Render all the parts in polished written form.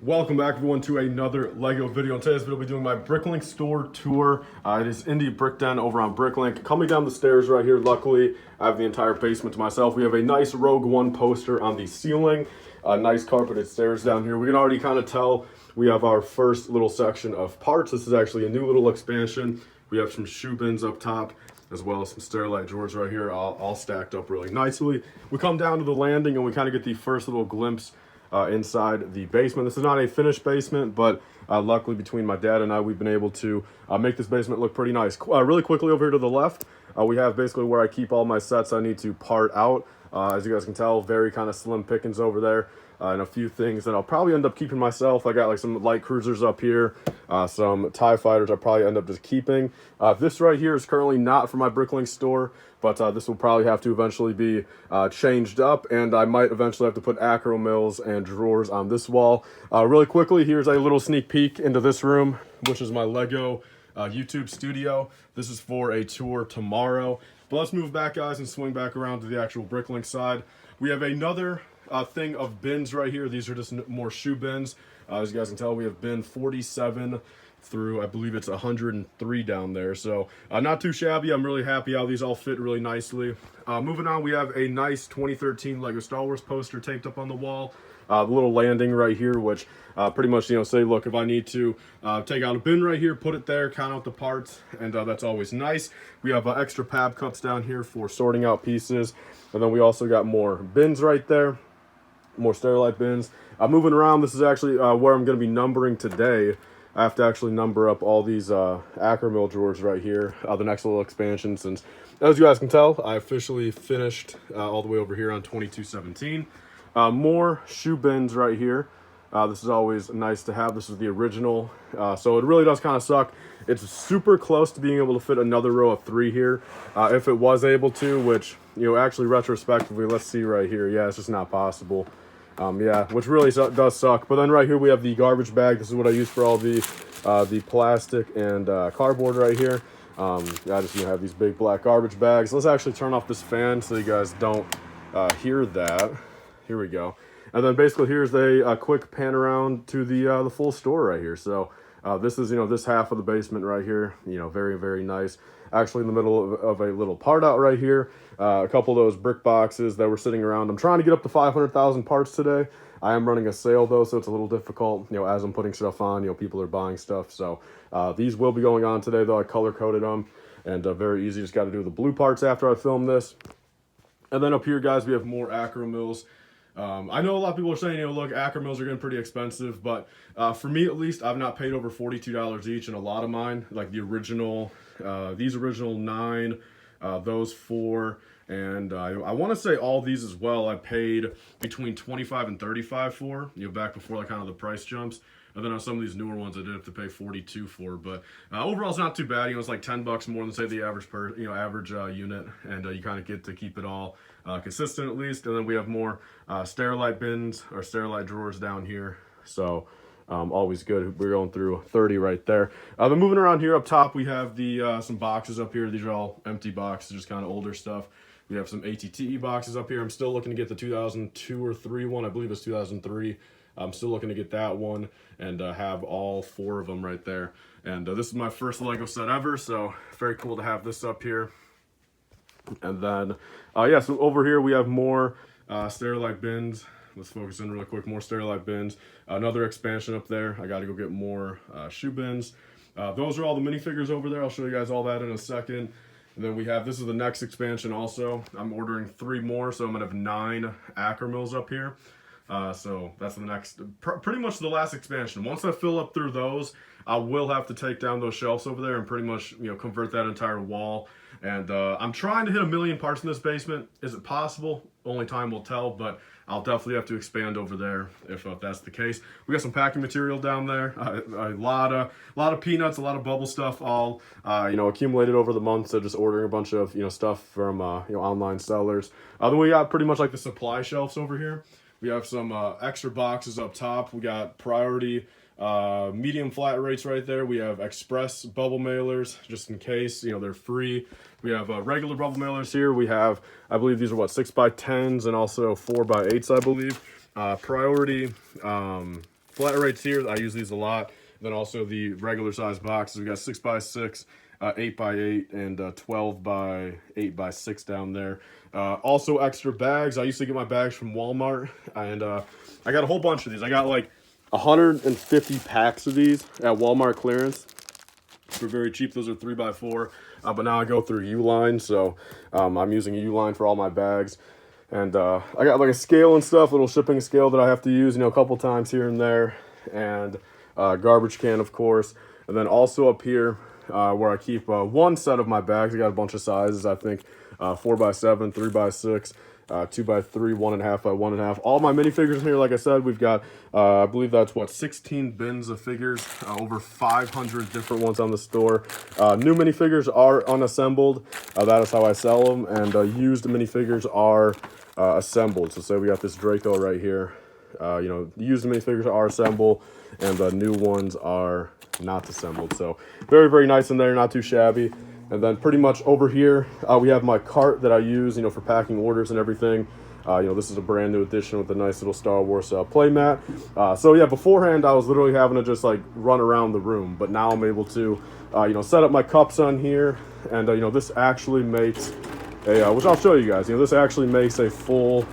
Welcome back everyone to another LEGO video. In today's video, I'll be doing my Bricklink Store Tour. It is Indie Brick Den over on Bricklink. Coming down the stairs right here, luckily, I have the entire basement to myself. We have a nice Rogue One poster on the ceiling. Nice carpeted stairs down here. We can already kind of tell we have our first little section of parts. This is actually a new little expansion. We have some shoe bins up top, as well as some Stairlight drawers right here, all stacked up really nicely. We come down to the landing and we kind of get the first little glimpse inside the basement. This is not a finished basement, but luckily between my dad and I, we've been able to make this basement look pretty nice. Really quickly over here to the left, we have basically where I keep all my sets I need to part out. As you guys can tell, very kind of slim pickings over there. And a few things that I'll probably end up keeping myself. I got like some light cruisers up here, some TIE fighters I'll probably end up just keeping. This right here is currently not for my Bricklink store, but this will probably have to eventually be changed up, and I might eventually have to put acro mills and drawers on this wall. Really quickly, here's a little sneak peek into this room, which is my LEGO YouTube studio. This is for a tour tomorrow. But let's move back, guys, and swing back around to the actual Bricklink side. We have another thing of bins right here. These are just more shoe bins. As you guys can tell, we have bin 47 through, I believe it's 103 down there. So not too shabby. I'm really happy how these all fit really nicely. Moving on, we have a nice 2013 LEGO Star Wars poster taped up on the wall. The little landing right here, which pretty much, say, look, if I need to take out a bin right here, put it there, count out the parts, and that's always nice. We have extra pab cups down here for sorting out pieces. And then we also got more bins right there. More Stairlight bins. Moving around, this is actually where I'm going to be numbering today. I have to actually number up all these acro mill drawers right here, the next little expansion, since, as you guys can tell, I officially finished all the way over here on 2217. More shoe bins right here. This is always nice to have. This is the original, so it really does kind of suck. It's super close to being able to fit another row of 3 here, if it was able to, which, actually retrospectively, let's see right here. Yeah, it's just not possible. Yeah, which really does suck. But then right here we have the garbage bag. This is what I use for all the plastic and cardboard right here. I just have these big black garbage bags. Let's actually turn off this fan so you guys don't hear that. Here we go. And then basically here's a quick pan around to the full store right here. So this is, this half of the basement right here. Very, very nice. Actually in the middle of a little part out right here. A couple of those brick boxes that were sitting around. I'm trying to get up to 500,000 parts today. I am running a sale though, so it's a little difficult. As I'm putting stuff on, people are buying stuff. So these will be going on today though. I color coded them, and very easy. Just got to do the blue parts after I film this. And then up here, guys, we have more acro mills. I know a lot of people are saying, look, acro mills are getting pretty expensive, but for me at least, I've not paid over $42 each, and a lot of mine, like the original, these original 9, those 4, and I want to say all these as well, I paid between 25 and 35 for, back before like kind of the price jumps. And then on some of these newer ones, I did have to pay 42 for, but overall it's not too bad. It's like $10 more than say the average average unit, and you kind of get to keep it all consistent at least. And then we have more Stairlight bins or Stairlight drawers down here. So always good. We're going through 30 right there. Then moving around here up top, we have the some boxes up here. These are all empty boxes, just kind of older stuff. We have some ATTE boxes up here. I'm still looking to get the 2002 or 3 one. I believe it's 2003. I'm still looking to get that one and have all 4 of them right there. And this is my first LEGO set ever, so very cool to have this up here. And then, yeah, so over here we have more Stairlight bins. Let's focus in really quick. More Stairlight bins. Another expansion up there. I got to go get more shoe bins. Those are all the minifigures over there. I'll show you guys all that in a second. And then we have, this is the next expansion also. I'm ordering 3 more, so I'm going to have 9 acro mills up here. So that's the next, pretty much the last expansion. Once I fill up through those, I will have to take down those shelves over there and pretty much, convert that entire wall. And I'm trying to hit 1 million parts in this basement. Is it possible? Only time will tell, but I'll definitely have to expand over there if that's the case. We got some packing material down there, a lot of peanuts, a lot of bubble stuff, all accumulated over the months. So just ordering a bunch of stuff from online sellers. Then we got pretty much like the supply shelves over here. We have some extra boxes up top. We got priority medium flat rates right there. We have express bubble mailers, just in case, they're free. We have regular bubble mailers here. We have, I believe these are what, 6x10s and also 4x8s, I believe. Priority flat rates here. I use these a lot. Then also the regular size boxes. We got 6x6, 8x8, and 12x8x6 down there. Also extra bags. I used to get my bags from Walmart, and I got a whole bunch of these. I got like 150 packs of these at Walmart clearance for very cheap. Those are 3x4, but now I go through Uline, so I'm using Uline for all my bags. And I got like a scale and stuff, little shipping scale that I have to use, a couple times here and there, and garbage can, of course. And then also up here where I keep one set of my bags. I got a bunch of sizes, I think 4x7, 3x6, 2x3, 1.5 by 1.5. All my minifigures in here, like I said, we've got, I believe that's 16 bins of figures, over 500 different ones on the store. New minifigures are unassembled. That is how I sell them. And used minifigures are assembled. So say we got this Draco right here. Used minifigures are assembled, and the new ones are not assembled. So very, very nice in there, not too shabby. And then pretty much over here, we have my cart that I use, for packing orders and everything. This is a brand new addition with a nice little Star Wars play mat. So yeah, beforehand I was literally having to just like run around the room, but now I'm able to, set up my cups on here, and this actually makes a, which I'll show you guys. This actually makes a full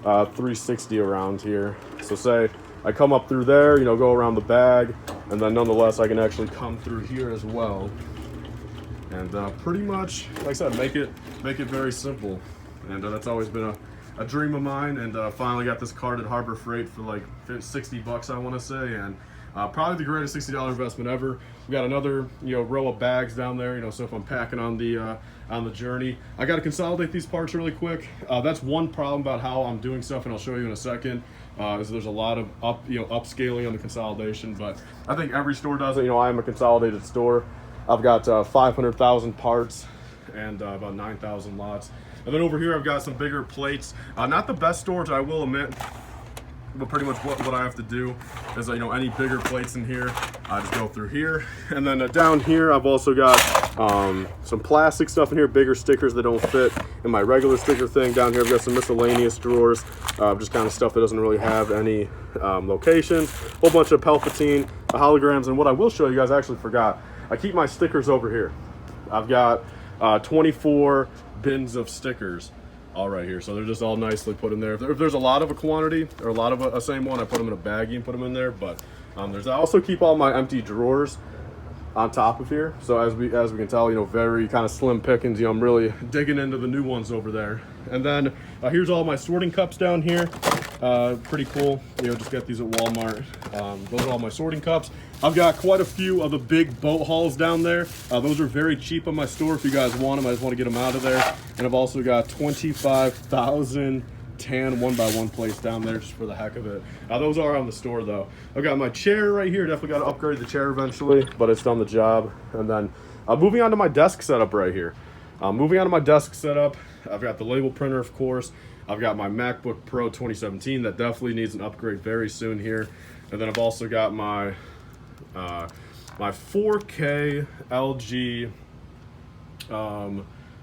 360 around here. So say I come up through there, go around the bag, and then nonetheless I can actually come through here as well. And pretty much, like I said, make it very simple. And that's always been a dream of mine. And finally got this cart at Harbor Freight for like 60 bucks, I want to say. And probably the greatest $60 investment ever. We got another row of bags down there. So if I'm packing on the journey, I got to consolidate these parts really quick. That's one problem about how I'm doing stuff, and I'll show you in a second. Is there's a lot of upscaling on the consolidation, but I think every store does it. I am a consolidated store. I've got 500,000 parts and about 9,000 lots. And then over here I've got some bigger plates. Not the best storage, I will admit, but pretty much what I have to do is, any bigger plates in here, I just go through here. And then down here I've also got some plastic stuff in here, bigger stickers that don't fit in my regular sticker thing. Down here I've got some miscellaneous drawers, just kind of stuff that doesn't really have any locations. A whole bunch of Palpatine holograms. And what I will show you guys, I actually forgot, I keep my stickers over here. I've got 24 bins of stickers all right here. So they're just all nicely put in there. If there's a lot of a quantity or a lot of a same one, I put them in a baggie and put them in there. But I also keep all my empty drawers on top of here. So as we can tell, very kind of slim pickings. I'm really digging into the new ones over there. And then here's all my sorting cups down here. Pretty cool. Just got these at Walmart. Those are all my sorting cups. I've got quite a few of the big boat hauls down there. Those are very cheap on my store. If you guys want them, I just want to get them out of there. And I've also got 25,000 tan 1x1 plates down there just for the heck of it. Those are on the store though. I've got my chair right here. Definitely got to upgrade the chair eventually, but it's done the job. And then moving on to my desk setup right here. Moving on to my desk setup, I've got the label printer, of course. I've got my MacBook Pro 2017 that definitely needs an upgrade very soon here. And then I've also got my 4K LG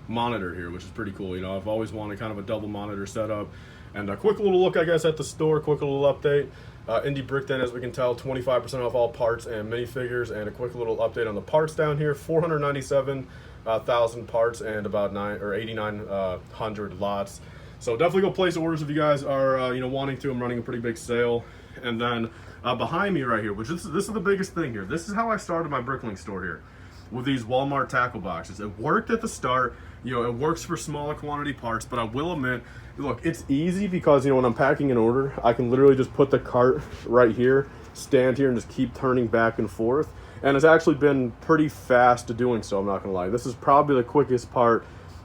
monitor here, which is pretty cool. I've always wanted kind of a double monitor setup. And a quick little look, I guess, at the store, quick little update. Indie Brick Den, as we can tell, 25% off all parts and minifigures, and a quick little update on the parts down here. 497,000 parts and about 8,900 lots. So definitely go place orders if you guys are wanting to. I'm running a pretty big sale. And then behind me right here, which this is the biggest thing here. This is how I started my Bricklink store here, with these Walmart tackle boxes. It worked at the start. It works for smaller quantity parts, but I will admit, look, it's easy because, when I'm packing an order, I can literally just put the cart right here, stand here, and just keep turning back and forth. And it's actually been pretty fast doing so, I'm not gonna lie. This is probably the quickest part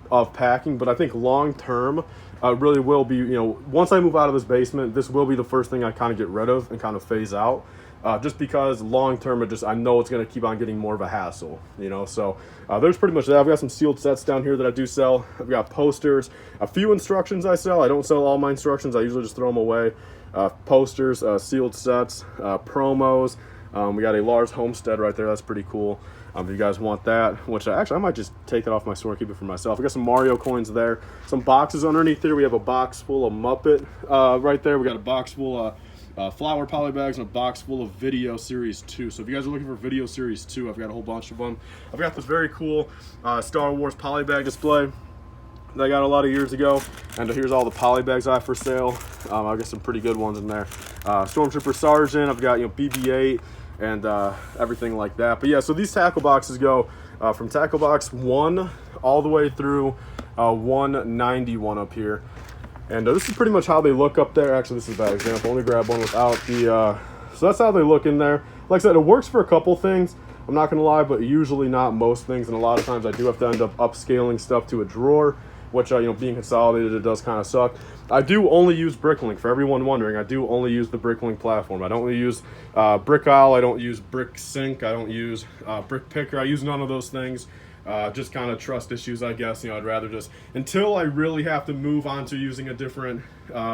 of packing, but I think long term, really will be, once I move out of this basement, this will be the first thing I kind of get rid of and kind of phase out. Just because long term, I know it's going to keep on getting more of a hassle, So there's pretty much that. I've got some sealed sets down here that I do sell. I've got posters, a few instructions I sell. I don't sell all my instructions. I usually just throw them away. Posters, sealed sets, promos. We got a Lars Homestead right there. That's pretty cool. If you guys want that, which I might just take it off my store and keep it for myself. I got some Mario coins there. Some boxes underneath there. We have a box full of Muppet right there. We got a box full of flower poly bags and a box full of video series 2. So if you guys are looking for video series 2, I've got a whole bunch of them. I've got this very cool Star Wars poly bag display that I got a lot of years ago, and here's all the poly bags I have for sale. I've got some pretty good ones in there. Stormtrooper Sergeant, I've got, you know, BB-8 and everything like that. But yeah, so these tackle boxes go from tackle box 1 all the way through 191 up here. And this is pretty much how they look up there. Actually, this is a bad example. Let me grab one without the... So that's how they look in there. Like I said, it works for a couple things. I'm not going to lie, but usually not most things. And a lot of times I do have to end up upscaling stuff to a drawer, which, you know, being consolidated, it does kind of suck. I do only use Bricklink. For everyone wondering, I do only use the Bricklink platform. I don't really use Brickile. I don't use BrickSync. I don't use Brick Picker. I use none of those things. Just kind of trust issues, I guess. You know, I'd rather just, until I really have to move on to using a different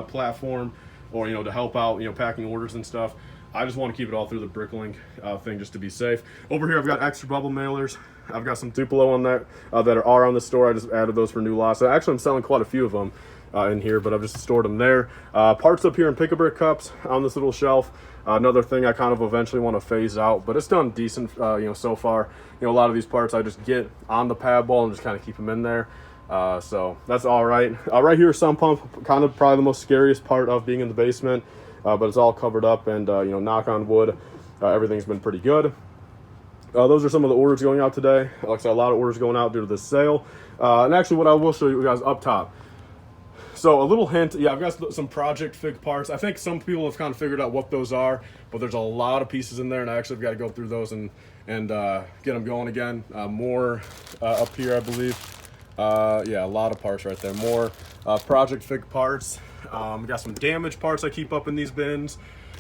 platform, or, you know, to help out, you know, packing orders and stuff, I just want to keep it all through the Bricklink thing just to be safe. Over here, I've got extra bubble mailers. I've got some Tupelo on there that are on the store. I just added those for new lots. So actually, I'm selling quite a few of them in here, but I've just stored them there. Parts up here in Pick-a-Brick cups on this little shelf. Another thing I kind of eventually want to phase out, but it's done decent, you know, so far. You know, a lot of these parts I just get on the pad ball and just kind of keep them in there. So that's all right. Right here, sump pump, kind of probably the most scariest part of being in the basement, but it's all covered up, and you know, knock on wood, everything's been pretty good. Those are some of the orders going out today. Like I said, a lot of orders going out due to this sale. And actually, what I will show you guys up top. So a little hint, yeah, I've got some Project Fig parts. I think some people have kind of figured out what those are, but there's a lot of pieces in there, and I actually have got to go through those and get them going again. More up here, I believe. Yeah, a lot of parts right there. More Project Fig parts. Got some damaged parts I keep up in these bins,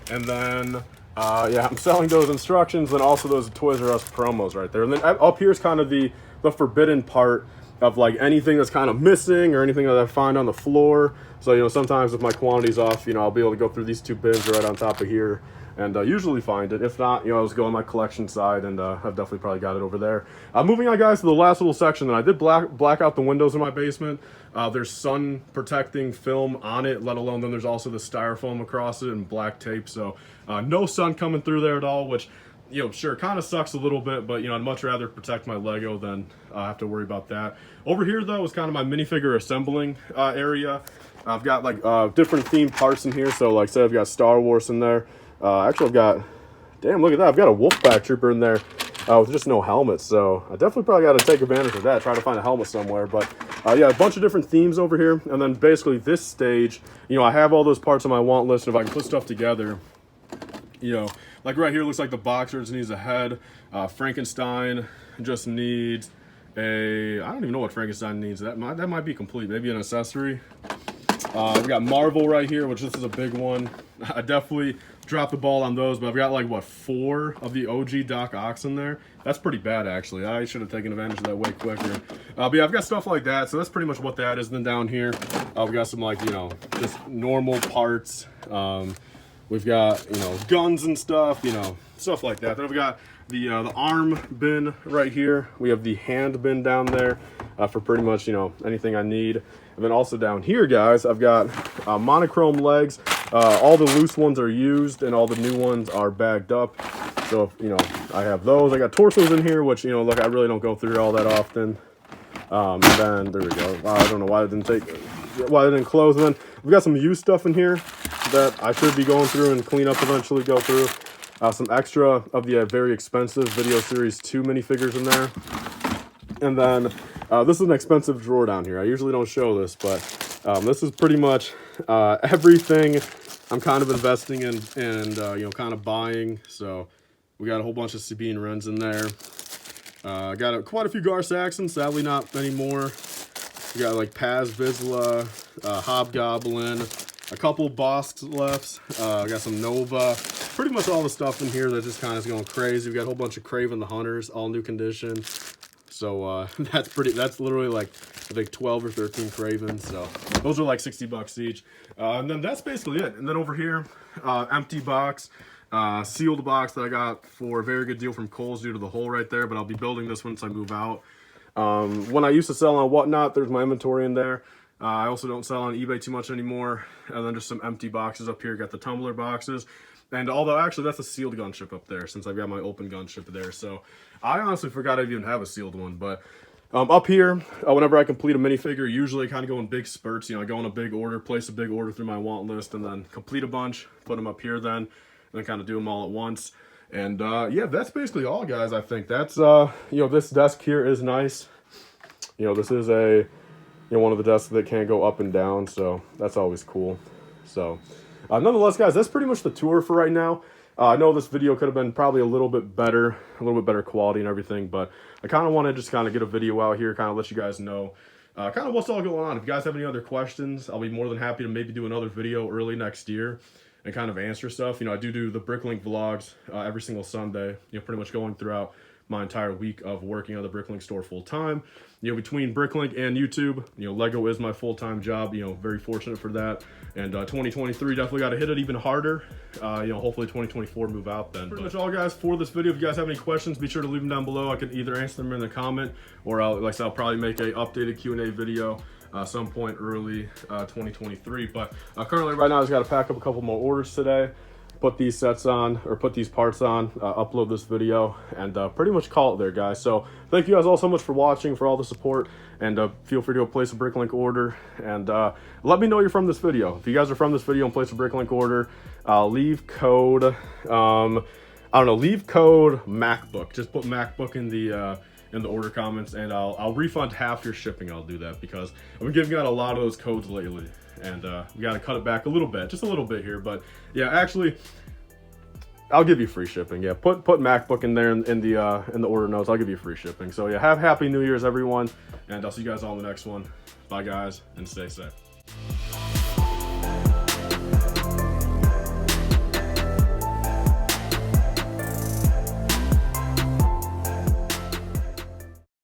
and then yeah, I'm selling those instructions and also those Toys R Us promos right there. And then up here is kind of the forbidden part of like anything that's kind of missing or anything that I find on the floor. So, you know, sometimes if my quantity's off, you know, I'll be able to go through these two bins right on top of here and usually find it. If not, you know, I'll just go on my collection side, and I've definitely probably got it over there. Moving on, guys, to the last little section. That I did black out the windows in my basement. There's sun protecting film on it, let alone then there's also the styrofoam across it and black tape. So no sun coming through there at all, which, you know, sure, kind of sucks a little bit, but, you know, I'd much rather protect my Lego than have to worry about that. Over here, though, is kind of my minifigure assembling area. I've got, like, different themed parts in here. So, like I said, I've got Star Wars in there. Actually, I've got, damn, look at that. I've got a Wolfpack Trooper in there with just no helmet. So, I definitely probably got to take advantage of that, try to find a helmet somewhere. But, yeah, a bunch of different themes over here. And then, basically, this stage, you know, I have all those parts on my want list. And if I can put stuff together, you know, like right here, looks like the Boxer just needs a head. Frankenstein just needs a, I don't even know what Frankenstein needs. That might be complete, maybe an accessory. We got Marvel right here, which this is a big one. I definitely dropped the ball on those, but I've got like, what, 4 of the OG Doc Ock in there. That's pretty bad, actually. I should have taken advantage of that way quicker. But yeah, I've got stuff like that, so that's pretty much what that is. And then down here, we got some, like, you know, just normal parts. We've got, you know, guns and stuff, you know, stuff like that. Then we've got the arm bin right here. We have the hand bin down there for pretty much, you know, anything I need. And then also down here, guys, I've got monochrome legs. All the loose ones are used and all the new ones are bagged up. So, if, you know, I have those. I got torsos in here, which, you know, look, I really don't go through all that often. And then, there we go. I don't know why it didn't close. And then we've got some used stuff in here that I should be going through and clean up eventually, go through. Some extra of the very expensive Video Series 2 minifigures in there. And then this is an expensive drawer down here. I usually don't show this, but this is pretty much everything I'm kind of investing in and, you know, kind of buying. So we got a whole bunch of Sabine Wrens in there. I got quite a few Gar Saxons, sadly not many more. We got like Paz Vizsla, Hobgoblin, a couple Bossk lefts. I got some Nova. Pretty much all the stuff in here that just kind of is going crazy. We got a whole bunch of Kraven the Hunters, all new condition. So that's literally like, I think 12 or 13 Kravens. So those are like $60 each. And then that's basically it. And then over here, empty box. Sealed box that I got for a very good deal from Kohl's due to the hole right there, but I'll be building this once I move out. When I used to sell on Whatnot, there's my inventory in there. I also don't sell on eBay too much anymore. And then just some empty boxes up here. Got the tumbler boxes. And although actually that's a sealed gunship up there since I've got my open gunship there. So I honestly forgot I even have a sealed one. But up here, whenever I complete a minifigure, usually I kind of go in big spurts. You know, I go in a big order, place a big order through my want list, and then complete a bunch, put them up here then, and then kind of do them all at once. And yeah, that's basically all, guys. I think that's, you know, this desk here is nice. You know, this is a, you know, one of the desks that can go up and down, so that's always cool. So nonetheless, guys, that's pretty much the tour for right now. I know this video could have been probably a little bit better quality and everything, but I kind of want to just kind of get a video out here, kind of let you guys know kind of what's all going on. If you guys have any other questions, I'll be more than happy to maybe do another video early next year and kind of answer stuff. You know, I do the Bricklink vlogs every single Sunday, you know, pretty much going throughout my entire week of working on the Bricklink store full time. You know, between Bricklink and YouTube, you know, Lego is my full-time job. You know, very fortunate for that. And 2023 definitely got to hit it even harder. You know, hopefully 2024 move out then. Pretty much all, guys, for this video. If you guys have any questions, be sure to leave them down below. I can either answer them in the comment, or like I said, I'll probably make a updated Q&A video some point early 2023. But currently right now I just got to pack up a couple more orders today, put these sets on, or put these parts on, upload this video, and pretty much call it there, guys. So thank you guys all so much for watching, for all the support, and feel free to go place a Bricklink order, and let me know you're from this video. If you guys are from this video and place a Bricklink order, leave code I don't know, leave code MacBook. Just put MacBook in the order comments, and I'll refund half your shipping. I'll do that because I've been giving out a lot of those codes lately, and we got to cut it back a little bit, just a little bit here. But yeah, actually, I'll give you free shipping. Yeah, put MacBook in there in the order notes. I'll give you free shipping. So yeah, have Happy New Year's, everyone, and I'll see you guys all in the next one. Bye, guys, and stay safe.